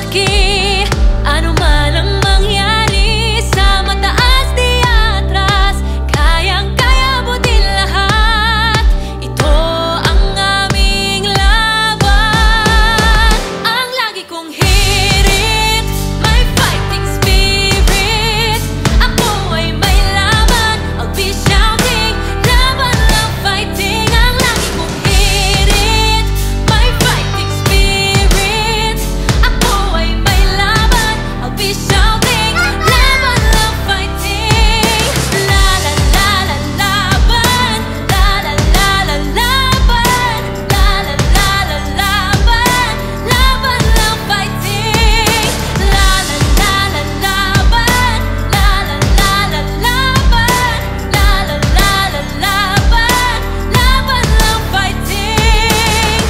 paglaki, ano man ang mangyari sa mataas di atras, kayang-kaya butin lahat. Ito ang aming laban. Ang lagi kong hirit, may fighting spirit. Ako ay may laban, I'll be shouting, laban lang fighting. Ang lagi kong hirit, may fighting spirit. Ako ay may laban, I'll be shouting, laban lang fighting. La la la la laban, la la la la laban, la la la la laban, laban lang fighting. La la la la laban, la la la la laban, la la la la laban, laban lang fighting.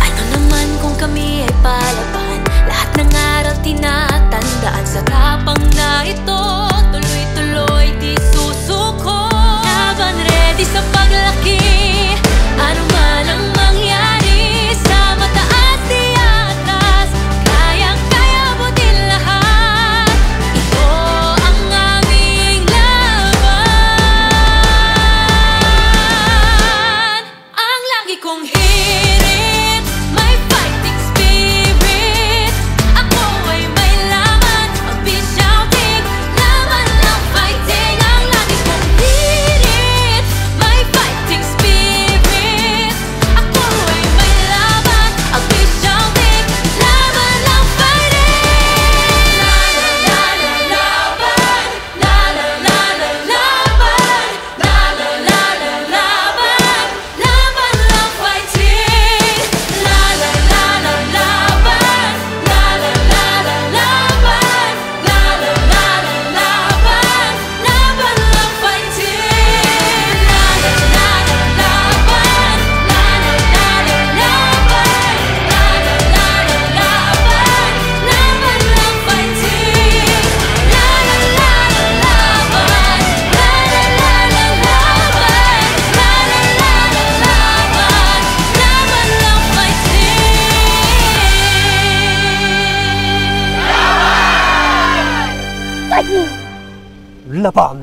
Ano naman kung kami ay palaban, lahat ng aral tinatandaan. Sa tapang na ito, tuloy-tuloy di susuko. Laban ready sa paglaki, ano man ang mangyari sa mataas di atras, kayang-kaya butin lahat. Ito ang aming laban. Ang lagi kong hirit, may fighting spirit. Ako ay may laban, I'll be shouting, laban lang fighting. Ang lagi kong hirit, may fighting spirit. Ako ay may laban, I'll be shouting, laban lang fighting. La la la la laban, la la la la laban, la la la la laban, laban lang fighting. La la la la laban, la la la la laban, la la la la laban, laban lang fighting. La la la la laban, la la la la laban, la la la la laban, laban lang fighting. La la la la laban, la la la la laban, la la la la laban, laban lang fighting. Laban!